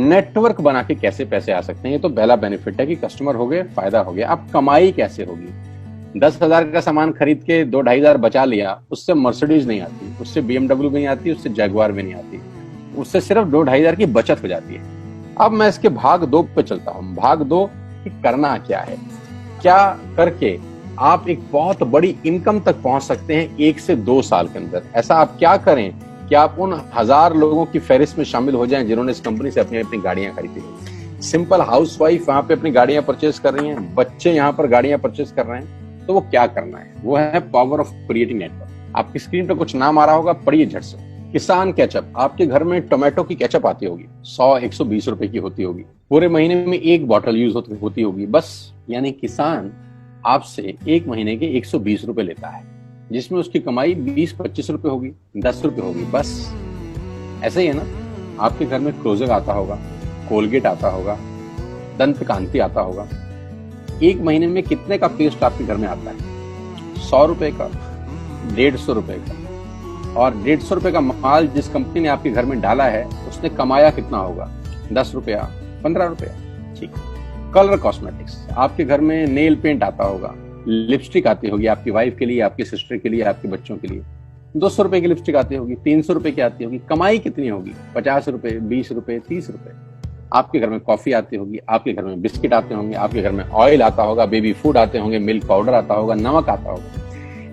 Network बना के कैसे पैसे आ सकते हैं, ये तो पहला बेनिफिट है कि कस्टमर हो गए, फायदा हो गया। अब कमाई कैसे होगी? 10,000 का सामान खरीद के 2-2,500 बचा लिया, उससे मर्सिडीज नहीं आती, उससे BMW भी नहीं आती, उससे जैगवार भी नहीं आती, उससे सिर्फ 2-2,500 की बचत हो जाती है। अब मैं इसके भाग 2 पे चलता हूं। भाग 2 कि करना क्या है, क्या करके आप एक बहुत बड़ी इनकम तक पहुंच सकते हैं 1 से 2 साल के अंदर। ऐसा आप क्या करें कि आप उन 1000 लोगों की फहरिस्त में शामिल हो जाएं जिन्होंने इस कंपनी से अपनी अपनी गाड़ियां खरीदी हैं। सिंपल हाउसवाइफ वहां पे अपनी गाड़ियां परचेज कर रही हैं, बच्चे यहाँ पर गाड़ियां परचेज कर रहे हैं, तो वो क्या करना है? वो है पावर ऑफ क्रिएटिंग नेटवर्क। आपकी स्क्रीन पर कुछ नाम आ रहा होगा, पढ़िए झट से। किसान केचप, आपके घर में टोमेटो की केचप आती होगी, 100-120 रुपए की होती होगी, पूरे महीने में 1 बॉटल यूज होती होगी बस। यानी किसान आपसे 1 महीने के 120 रुपए लेता है, जिसमें उसकी कमाई 20-25 रुपए होगी, 10 रुपए होगी बस। ऐसे ही है ना? आपके घर में क्लोजर आता होगा, कोलगेट आता होगा, दंत कांति आता होगा। 1 महीने में कितने का पेस्ट आपके घर में आता है? 100 रुपए का, 150 रुपए का। और 150 रुपए का माल जिस कंपनी ने आपके घर में डाला है, उसने कमाया कितना होगा? 10 रुपया, 15 रुपया। ठीक। कलर कॉस्मेटिक्स, आपके घर में नेल पेंट आता होगा, लिपस्टिक आती होगी आपकी वाइफ के लिए, आपकी सिस्टर के लिए, आपके बच्चों के लिए। 200 रुपए की लिपस्टिक आती होगी, 300 रुपए की आती होगी। कमाई कितनी होगी? 50 रुपए, 20 रुपए, 30 रुपए। आपके घर में कॉफी आती होगी, आपके घर में बिस्किट आते होंगे, आपके घर में ऑयल आता होगा, बेबी फूड आते होंगे, मिल्क पाउडर आता होगा, नमक आता होगा।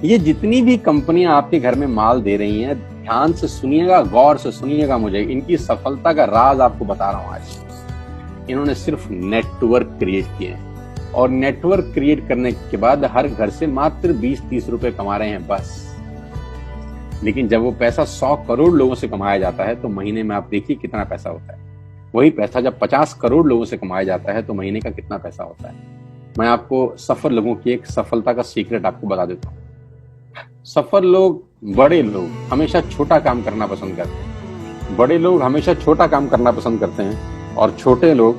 ये जितनी भी कंपनियां आपके घर में माल दे रही हैं, ध्यान से सुनिएगा, गौर से सुनिएगा मुझे। इनकी सफलता का राज आपको बता रहा हूं आज। इन्होंने सिर्फ नेटवर्क क्रिएट किए हैं, और नेटवर्क क्रिएट करने के बाद हर घर से मात्र 20-30 रुपए कमा रहे हैं बस। लेकिन जब वो पैसा 100 करोड़ लोगों से कमाया जाता है तो महीने में आप देखिए कितना पैसा होता है। वही पैसा जब 50 करोड़ लोगों से कमाया जाता है तो महीने का कितना पैसा होता है। मैं आपको सफल लोगों की एक सफलता का सीक्रेट आपको बता देता हूँ। सफल लोग, बड़े लोग हमेशा छोटा काम करना पसंद करते हैं। बड़े लोग हमेशा छोटा काम करना पसंद करते हैं, और छोटे लोग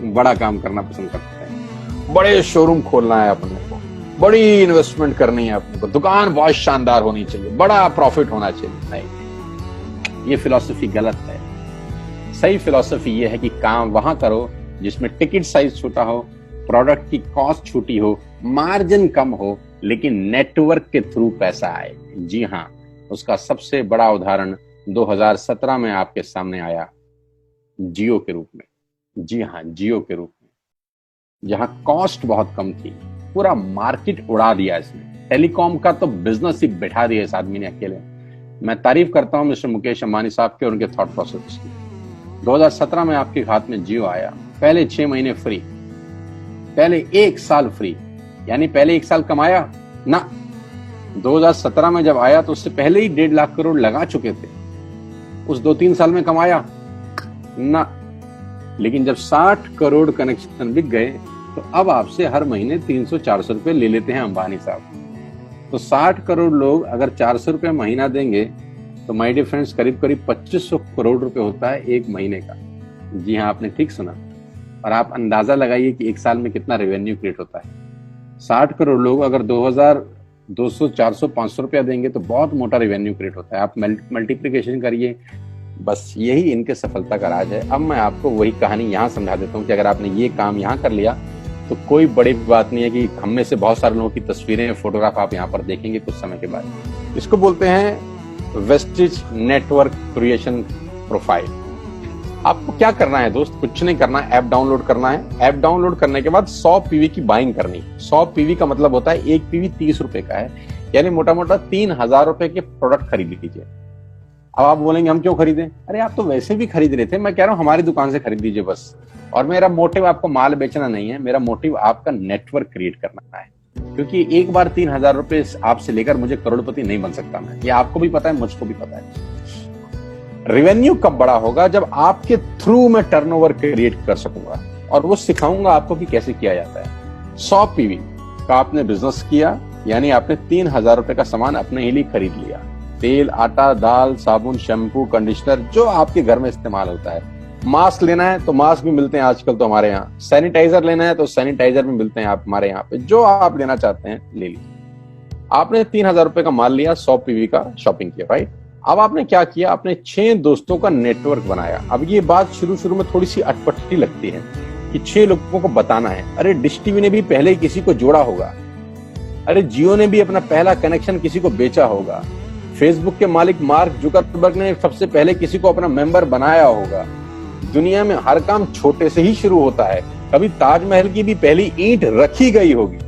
बड़ा काम करना पसंद करते हैं। बड़े शोरूम खोलना है अपने को, बड़ी इन्वेस्टमेंट करनी है अपने को, दुकान बहुत शानदार होनी चाहिए, बड़ा प्रॉफिट होना चाहिए। नहीं, ये फिलॉसफी गलत है। सही फिलॉसफी ये है कि काम वहां करो जिसमें टिकट साइज छोटा हो, प्रोडक्ट की कॉस्ट छोटी हो, मार्जिन कम हो, लेकिन नेटवर्क के थ्रू पैसा आए। जी हाँ, उसका सबसे बड़ा उदाहरण 2017 में आपके सामने आया, जियो के रूप में। जी हाँ, जियो के रूप में, जहां कॉस्ट बहुत कम थी, पूरा मार्केट उड़ा दिया इसने। टेलीकॉम का तो बिजनेस ही बैठा दिया इस आदमी ने अकेले। मैं तारीफ करता हूं मिस्टर मुकेश अंबानी साहब के और उनके थॉट प्रोसेस की। 2017 में आपके हाथ में जियो आया, पहले 6 महीने फ्री, पहले 1 साल फ्री। यानी पहले 1 साल कमाया ना। 2017 में जब आया तो उससे पहले ही 1.5 लाख करोड़ लगा चुके थे। उस 2-3 साल में कमाया ना। लेकिन जब 60 करोड़ कनेक्शन बिक गए तो अब आपसे हर महीने 300-400 रुपए ले लेते हैं अंबानी साहब। तो 60 करोड़ लोग अगर 400 रुपए महीना देंगे तो माय डियर फ्रेंड्स, करीब करीब 2500 करोड़ रुपए होता है 1 महीने का। जी हाँ, आपने ठीक सुना। और आप अंदाजा लगाइए कि 1 साल में कितना रेवेन्यू क्रिएट होता है। 60 करोड़ लोग अगर 2000, 200, 400, 500 रुपया देंगे तो बहुत मोटा रेवेन्यू क्रिएट होता है। आप मल्टीप्लिकेशन करिए, बस यही इनके सफलता का राज है। अब मैं आपको वही कहानी यहाँ समझा देता हूँ कि अगर आपने ये काम यहाँ कर लिया तो कोई बड़ी बात नहीं है कि हम में से बहुत सारे लोगों की तस्वीरें, फोटोग्राफ आप यहाँ पर देखेंगे कुछ समय के बाद। इसको बोलते हैं वेस्टिज नेटवर्क क्रिएशन प्रोफाइल। आपको क्या करना है दोस्त? कुछ नहीं करना है, ऐप डाउनलोड करना है। ऐप डाउनलोड करने के बाद 100 पीवी की बाइंग करनी। 100 पीवी का मतलब होता है 1 पीवी 30 रुपए का है, यानी मोटा मोटा 3000 रुपए के प्रोडक्ट खरीद लीजिए। अब आप बोलेंगे हम क्यों खरीदें? अरे आप तो वैसे भी खरीद रहे थे, मैं कह रहा हूं हमारी दुकान से खरीद लीजिए बस। और मेरा मोटिव आपको माल बेचना नहीं है, मेरा मोटिव आपका नेटवर्क क्रिएट करना है। क्योंकि एक बार 3000 रुपए आपसे लेकर मुझे करोड़पति नहीं बन सकता मैं, ये आपको भी पता है, मुझको भी पता है। रेवेन्यू कब बड़ा होगा? जब आपके थ्रू मैं टर्नओवर क्रिएट कर सकूंगा, और वो सिखाऊंगा आपको कि कैसे किया जाता है। 100 पीवी का आपने बिजनेस किया, यानी आपने 3000 रुपए का सामान अपने ही लिए खरीद लिया। तेल, आटा, दाल, साबुन, शैम्पू, कंडीशनर, जो आपके घर में इस्तेमाल होता है। मास्क लेना है तो मास्क भी मिलते हैं आजकल तो हमारे यहाँ। सैनिटाइजर लेना है तो सैनिटाइजर भी मिलते हैं आप हमारे यहाँ पे। जो आप लेना चाहते हैं ले लीजिए। आपने 3000 रुपए का माल लिया, 100 पीवी का शॉपिंग किया, राइट? अब आपने क्या किया, आपने 6 दोस्तों का नेटवर्क बनाया। अब ये बात शुरू शुरू में थोड़ी सी अटपटी लगती है कि 6 लोगों को बताना है। अरे डिश टीवी ने भी पहले किसी को जोड़ा होगा, अरे जियो ने भी अपना पहला कनेक्शन किसी को बेचा होगा, फेसबुक के मालिक मार्क जुकरबर्ग ने सबसे पहले किसी को अपना मेंबर बनाया होगा। दुनिया में हर काम छोटे से ही शुरू होता है। कभी ताजमहल की भी पहली ईंट रखी गई होगी,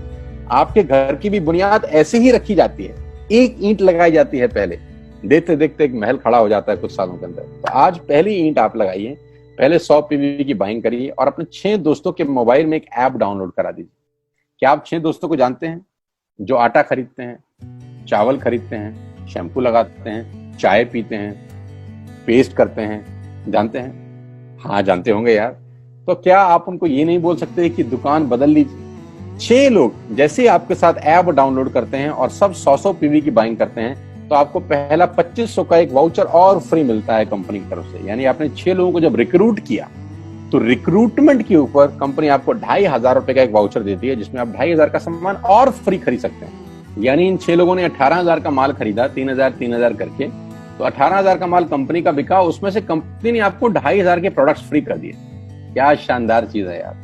आपके घर की भी बुनियाद ऐसे ही रखी जाती है, एक ईंट लगाई जाती है पहले, देखते देखते एक महल खड़ा हो जाता है कुछ सालों के अंदर। तो आज पहली ईंट आप लगाइए, पहले 100 पीवी की बाइंग करिए और अपने 6 दोस्तों के मोबाइल में एक ऐप डाउनलोड करा दीजिए। क्या आप 6 दोस्तों को जानते हैं जो आटा खरीदते हैं, चावल खरीदते हैं, शैम्पू लगाते हैं, चाय पीते हैं, पेस्ट करते हैं? जानते हैं? हाँ जानते होंगे यार। तो क्या आप उनको ये नहीं बोल सकते कि दुकान बदल लीजिए? 6 लोग जैसे आपके साथ ऐप डाउनलोड करते हैं और सब 100 पीवी की बाइंग करते हैं तो आपको पहला 2500 का एक वाउचर और फ्री मिलता है कंपनी की तरफ से। यानी आपने 6 लोगों को जब रिक्रूट किया तो रिक्रूटमेंट के ऊपर कंपनी आपको 2500 रुपए का एक वाउचर देती है जिसमें आप 2500 का सामान और फ्री खरीद सकते हैं। यानी इन 6 लोगों ने 18,000 का माल खरीदा, 3,000 करके, तो 18,000 का माल कंपनी का बिका, उसमें से कंपनी ने आपको 2500 के प्रोडक्ट्स फ्री कर दिए। क्या शानदार चीज है यार,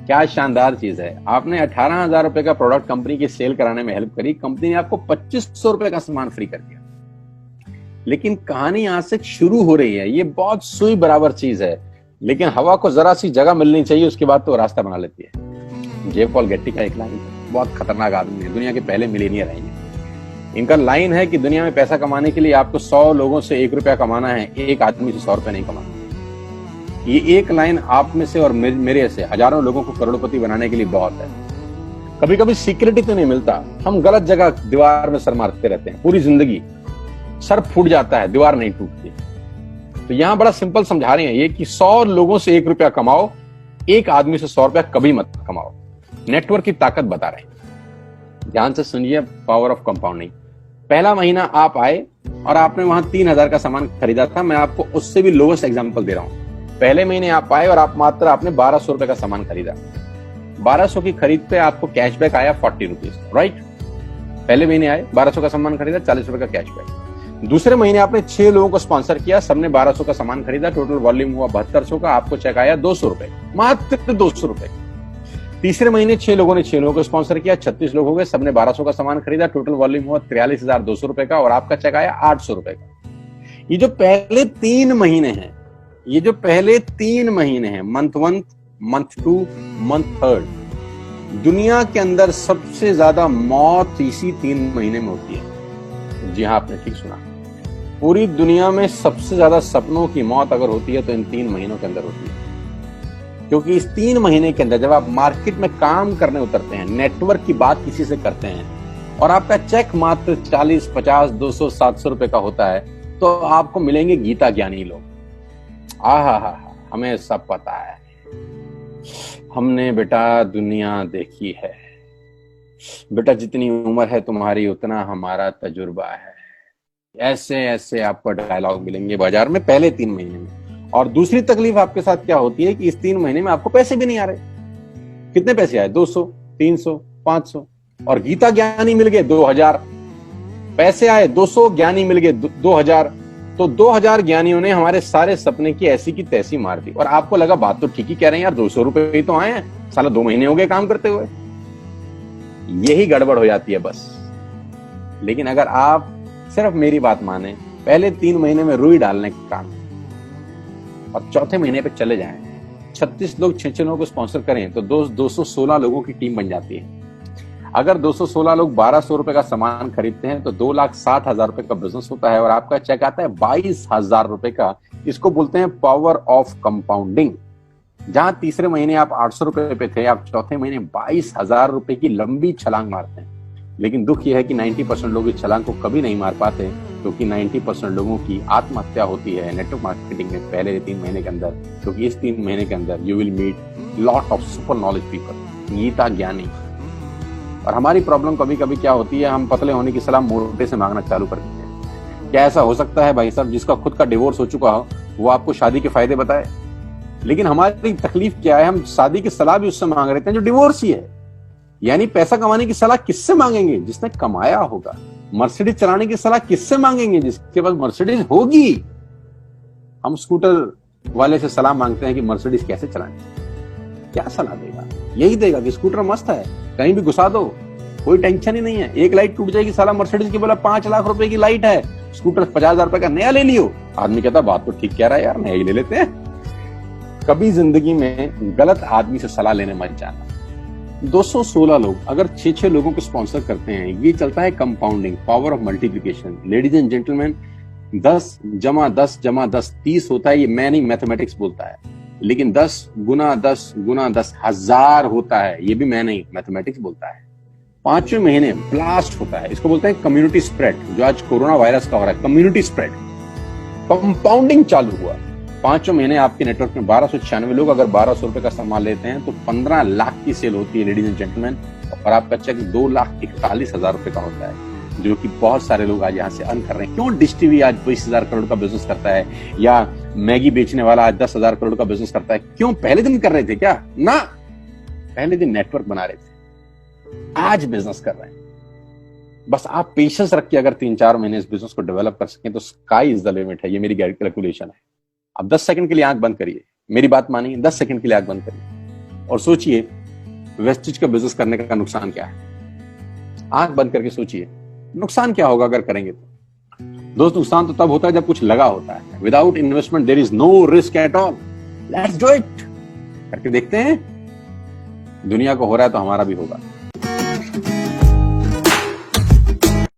क्या शानदार चीज है। आपने 18,000 रुपए का प्रोडक्ट कंपनी की सेल कराने में हेल्प करी, कंपनी ने आपको 2500 रुपए का सामान फ्री कर दिया। लेकिन कहानी यहां से शुरू हो रही है। ये बहुत सुई बराबर चीज है, लेकिन हवा को जरा सी जगह मिलनी चाहिए, उसके बाद तो रास्ता बना लेती है। जे पॉल गेट्टी का एक लाइन है, बहुत खतरनाक आदमी है, दुनिया के पहले मिलीनियर है। इनका लाइन है कि दुनिया में पैसा कमाने के लिए आपको 100 लोगों से 1 रुपया कमाना है, एक आदमी से 100 रुपया नहीं कमाना। ये एक लाइन आप में से और मेरे से हजारों लोगों को करोड़पति बनाने के लिए बहुत है। कभी कभी सिक्योरिटी तो नहीं मिलता, हम गलत जगह दीवार में सर मारते रहते हैं, पूरी जिंदगी सर फूट जाता है, दीवार नहीं टूटती। तो यहां बड़ा सिंपल समझा रहे हैं ये कि 100 लोगों से 1 रुपया कमाओ, एक आदमी से 100 रुपया कभी मत कमाओ। नेटवर्क की ताकत बता रहे हैं, ध्यान से सुनिए, पावर ऑफ कंपाउंडिंग। पहला महीना आप आए और आपने वहां 3,000 का सामान खरीदा था। मैं आपको उससे भी लोवेस्ट एग्जांपल दे रहा हूं। पहले महीने आप आए और आपने 1200 रुपए का सामान खरीदा। 1200 की खरीद पे आपको कैशबैक आया 40 रुपीज, राइट? पहले महीने आए, 1200 का सामान खरीदा, 40 रुपए का कैशबैक। दूसरे महीने आपने 6 लोगों को स्पॉन्सर किया, सबने 1200 का सामान खरीदा, टोटल वॉल्यूम हुआ 7200 का, आपको चेक आया 200 रुपए, मात्र 200 रुपए। तीसरे महीने 6 लोगों ने 6 लोगों को स्पॉन्सर किया, 36 लोग हो गए, सबने 1200 का सामान खरीदा, टोटल वॉल्यूम हुआ 43,200 रुपए का और आपका चेक आया 800 रुपए का। ये जो पहले 3 महीने हैं, मंथ 1, मंथ 2, मंथ 3, दुनिया के अंदर सबसे ज्यादा मौत इसी 3 महीने में होती है। जी हाँ, आपने ठीक सुना, पूरी दुनिया में सबसे ज्यादा सपनों की मौत अगर होती है तो इन 3 महीनों के अंदर होती है। क्योंकि इस 3 महीने के अंदर जब आप मार्केट में काम करने उतरते हैं, नेटवर्क की बात किसी से करते हैं और आपका चेक मात्र 40, 50, 200, 700 रुपए का होता है, तो आपको मिलेंगे गीता ज्ञानी लोग। हमें सब पता है, हमने बेटा दुनिया देखी है, बेटा जितनी उम्र है तुम्हारी उतना हमारा तजुर्बा है। ऐसे ऐसे आपको डायलॉग मिलेंगे बाजार में पहले 3 महीने में। और दूसरी तकलीफ आपके साथ क्या होती है कि इस 3 महीने में आपको पैसे भी नहीं आ रहे। कितने पैसे आए? 200, 300, 500, और गीता ज्ञानी मिल गए 2000। पैसे आए 200, ज्ञानी मिल गए 2000। तो 2000 ज्ञानियों ने हमारे सारे सपने की ऐसी की तैसी मार दी। और आपको लगा बात तो ठीक ही कह रहे हैं यार, 200 रुपए ही तो आए हैं, साला 2 महीने हो गए काम करते हुए। यही गड़बड़ हो जाती है बस। लेकिन अगर आप सिर्फ मेरी बात माने, पहले 3 महीने में रुई डालने का काम और चौथे महीने पे चले जाएं, 36 लोग 6 लोगों को स्पॉन्सर करें तो 216 लोगों की टीम बन जाती है। अगर 216 लोग 1200 रुपए का सामान खरीदते हैं तो 2,60,000 रुपए का बिजनेस होता है और आपका चेक आता है 22,000 रुपए का। इसको बोलते हैं पावर ऑफ कंपाउंडिंग। जहां तीसरे महीने आप 800 रुपए पे थे, आप चौथे महीने 22,000 रुपए की लंबी छलांग मारते हैं। लेकिन दुख यह है कि 90% लोग इस छलांग को कभी नहीं मार पाते, क्योंकि 90% लोगों की आत्महत्या होती है नेटवर्क मार्केटिंग में पहले 3 महीने के अंदर। क्योंकि इस 3 महीने के अंदर you will meet lot of super knowledge people, गीता ज्ञानी। और हमारी प्रॉब्लम कभी कभी क्या होती है, हम पतले होने की सलाह मोटे से मांगना चालू कर देते हैं। क्या ऐसा हो सकता है भाई साहब, जिसका खुद का डिवोर्स हो चुका हो वो आपको शादी के फायदे बताए? लेकिन हमारी तकलीफ क्या है, हम शादी की सलाह भी उससे मांग रहे हैं जो डिवोर्स ही है। यानी पैसा कमाने की सलाह किससे मांगेंगे? जिसने कमाया होगा। मर्सिडीज चलाने की सलाह किससे मांगेंगे? जिसके पास मर्सिडीज होगी। हम स्कूटर वाले से सलाह मांगते हैं कि मर्सिडीज कैसे चलानी, क्या सलाह देगा? यही देगा कि स्कूटर मस्त है, कहीं भी घुसा दो, कोई टेंशन ही नहीं है। एक लाइट टूट जाएगी, साला मर्सिडीज की बोला 5 लाख रुपए की लाइट है, स्कूटर 50,000 रुपए का नया ले लियो। आदमी कहता बात तो ठीक कह रहा है यार, नया ही ले लेते हैं। कभी जिंदगी में गलत आदमी से सलाह लेने मत जाना। 216 लोग अगर 6-6 लोगों को स्पॉन्सर करते हैं, ये चलता है compounding, power of multiplication. Ladies and gentleman, 10 × 10 = 10 30 होता है। ये मैं नहीं, मैथमेटिक्स बोलता है। लेकिन 10 × 10 × 10 1000 होता है, ये भी मैं नहीं, मैथमेटिक्स बोलता है। 5वें महीने ब्लास्ट होता है, इसको बोलते हैं कम्युनिटी स्प्रेड, जो आज कोरोना वायरस का हो रहा है। कम्युनिटी स्प्रेड, कंपाउंडिंग चालू हुआ। 5वें महीने आपके नेटवर्क में 1296 लोग अगर 1200 रुपए का सामान लेते हैं तो 15 लाख की सेल होती है लेडीज एंड जेंटलमैन, और आपका चेक 2,41,000 रुपए का होता है, जो कि बहुत सारे लोग आज यहाँ से अर्न कर रहे हैं। क्यों डिश टीवी आज 20,000 करोड़ का बिजनेस करता है, या मैगी बेचने वाला आज 10,000 करोड़ का बिजनेस करता है? क्यों? पहले दिन कर रहे थे क्या? ना, पहले दिन नेटवर्क बना रहे थे, आज बिजनेस कर रहे हैं। बस आप पेशेंस रख के अगर 3-4 महीने इस बिजनेस को डेवलप कर सकें तो स्काई इज द लिमिट है। ये मेरी कैलकुलेशन है। अब 10 सेकंड के लिए आंख बंद करिए, मेरी बात मानिए, 10 सेकंड के लिए आंख बंद करिए और सोचिए वेस्टेज का बिजनेस करने का नुकसान क्या है। आंख बंद करके सोचिए नुकसान क्या होगा अगर करेंगे तो। दोस्त, नुकसान तो तब होता है जब कुछ लगा होता है। Without investment there is no risk at all. Let's do it. करके देखते हैं, दुनिया को हो रहा है तो हमारा भी होगा।